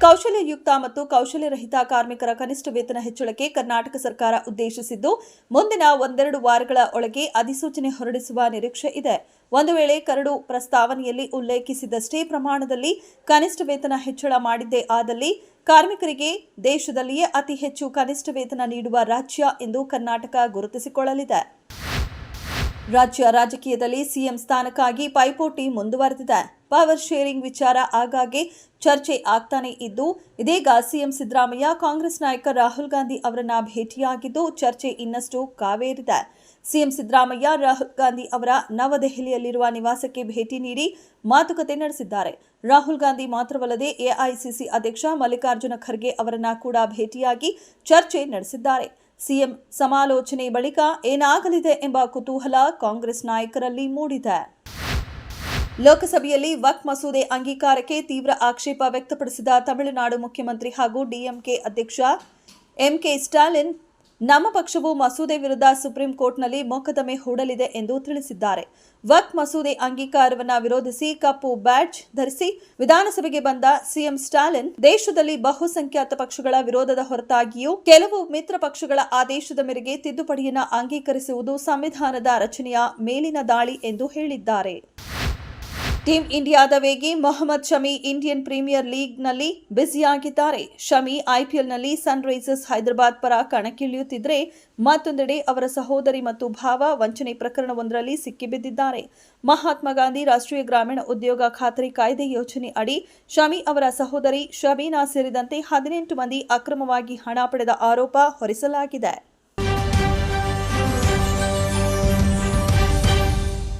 ಕೌಶಲ್ಯಯುಕ್ತ ಮತ್ತು ಕೌಶಲ್ಯರಹಿತ ಕಾರ್ಮಿಕರ ಕನಿಷ್ಠ ವೇತನ ಹೆಚ್ಚಳಕ್ಕೆ ಕರ್ನಾಟಕ ಸರ್ಕಾರ ಉದ್ದೇಶಿಸಿದ್ದು ಮುಂದಿನ 1-2 ವಾರಗಳ ಒಳಗೆ ಅಧಿಸೂಚನೆ ಹೊರಡಿಸುವ ನಿರೀಕ್ಷೆ ಇದೆ. ಒಂದು ವೇಳೆ ಕರಡು ಪ್ರಸ್ತಾವನೆಯಲ್ಲಿ ಉಲ್ಲೇಖಿಸಿದಷ್ಟೇ ಪ್ರಮಾಣದಲ್ಲಿ ಕನಿಷ್ಠ ವೇತನ ಹೆಚ್ಚಳ ಮಾಡಿದ್ದೇ ಆದಲ್ಲಿ ಕಾರ್ಮಿಕರಿಗೆ ದೇಶದಲ್ಲಿಯೇ ಅತಿ ಹೆಚ್ಚು ಕನಿಷ್ಠ ವೇತನ ನೀಡುವ ರಾಜ್ಯ ಎಂದು ಕರ್ನಾಟಕ ಗುರುತಿಸಿಕೊಳ್ಳಲಿದೆ. ರಾಜ್ಯ ರಾಜಕೀಯದಲ್ಲಿ ಸಿಎಂ ಸ್ಥಾನಕ್ಕಾಗಿ ಪೈಪೋಟಿ ಮುಂದುವರೆದಿದೆ. ಪವರ್ ಶೇರಿಂಗ್ ವಿಚಾರ ಆಗಾಗ್ಗೆ ಚರ್ಚೆ ಆಗ್ತಾನೆ ಇದ್ದು, ಇದೀಗ ಸಿಎಂ ಸಿದ್ದರಾಮಯ್ಯ ಕಾಂಗ್ರೆಸ್ ನಾಯಕ ರಾಹುಲ್ ಗಾಂಧಿ ಅವರನ್ನ ಭೇಟಿಯಾಗಿದ್ದು ಚರ್ಚೆ ಇನ್ನಷ್ಟು ಕಾವೇರಿದೆ. ಸಿಎಂ ಸಿದ್ದರಾಮಯ್ಯ ರಾಹುಲ್ ಗಾಂಧಿ ಅವರ ನವದೆಹಲಿಯಲ್ಲಿರುವ ನಿವಾಸಕ್ಕೆ ಭೇಟಿ ನೀಡಿ ಮಾತುಕತೆ ನಡೆಸಿದ್ದಾರೆ. ರಾಹುಲ್ ಗಾಂಧಿ ಮಾತ್ರವಲ್ಲದೆ ಎಐಸಿಸಿ ಅಧ್ಯಕ್ಷ ಮಲ್ಲಿಕಾರ್ಜುನ ಖರ್ಗೆ ಅವರನ್ನ ಕೂಡ ಭೇಟಿಯಾಗಿ ಚರ್ಚೆ ನಡೆಸಿದ್ದಾರೆ. ಸಿಎಂ ಸಮಾಲೋಚನೆ ಬಳಿಕ ಏನಾಗಲಿದೆ ಎಂಬ ಕುತೂಹಲ ಕಾಂಗ್ರೆಸ್ ನಾಯಕರಲ್ಲಿ ಮೂಡಿದೆ. ಲೋಕಸಭೆಯಲ್ಲಿ ವಕ್ಫ್ ಮಸೂದೆ ಅಂಗೀಕಾರಕ್ಕೆ ತೀವ್ರ ಆಕ್ಷೇಪ ವ್ಯಕ್ತಪಡಿಸಿದ ತಮಿಳುನಾಡು ಮುಖ್ಯಮಂತ್ರಿ ಹಾಗೂ ಡಿಎಂಕೆ ಅಧ್ಯಕ್ಷ ಎಂಕೆ ಸ್ಟಾಲಿನ್, ನಮ್ಮ ಪಕ್ಷವು ಮಸೂದೆ ವಿರುದ್ಧ ಸುಪ್ರೀಂ ಕೋರ್ಟ್ನಲ್ಲಿ ಮೊಕದ್ದಮೆ ಹೂಡಲಿದೆ ಎಂದು ತಿಳಿಸಿದ್ದಾರೆ. ವಕ್ಫ್ ಮಸೂದೆ ಅಂಗೀಕಾರವನ್ನು ವಿರೋಧಿಸಿ ಕಪ್ಪು ಬ್ಯಾಡ್ಜ್ ಧರಿಸಿ ವಿಧಾನಸಭೆಗೆ ಬಂದ ಸಿಎಂ ಸ್ಟಾಲಿನ್, ದೇಶದಲ್ಲಿ ಬಹುಸಂಖ್ಯಾತ ಪಕ್ಷಗಳ ವಿರೋಧದ ಹೊರತಾಗಿಯೂ ಕೆಲವು ಮಿತ್ರ ಪಕ್ಷಗಳ ಆದೇಶದ ಮೇರೆಗೆ ತಿದ್ದುಪಡಿಯನ್ನು ಅಂಗೀಕರಿಸುವುದು ಸಂವಿಧಾನದ ರಚನೆಯ ಮೇಲಿನ ದಾಳಿ ಎಂದು ಹೇಳಿದ್ದಾರೆ. ಟೀಂ ಇಂಡಿಯಾದ ವೇಗಿ ಮೊಹಮ್ಮದ್ ಶಮಿ ಇಂಡಿಯನ್ ಪ್ರೀಮಿಯರ್ ಲೀಗ್ನಲ್ಲಿ ಬ್ಯುಸಿಯಾಗಿದ್ದಾರೆ. ಶಮಿ ಐಪಿಎಲ್ನಲ್ಲಿ ಸನ್ರೈಸರ್ಸ್ ಹೈದರಾಬಾದ್ ಪರ ಕಣಕ್ಕಿಳಿಯುತ್ತಿದ್ದರೆ, ಮತ್ತೊಂದೆಡೆ ಅವರ ಸಹೋದರಿ ಮತ್ತು ಭಾವ ವಂಚನೆ ಪ್ರಕರಣವೊಂದರಲ್ಲಿ ಸಿಕ್ಕಿಬಿದ್ದಿದ್ದಾರೆ. ಮಹಾತ್ಮ ಗಾಂಧಿ ರಾಷ್ಟ್ರೀಯ ಗ್ರಾಮೀಣ ಉದ್ಯೋಗ ಖಾತರಿ ಕಾಯ್ದೆ ಯೋಜನೆ ಅಡಿ ಶಮಿ ಅವರ ಸಹೋದರಿ ಶಬೀನಾ ಸೇರಿದಂತೆ 18 ಮಂದಿ ಅಕ್ರಮವಾಗಿ ಹಣ ಪಡೆದ ಆರೋಪ ಹೊರಿಸಲಾಗಿದೆ.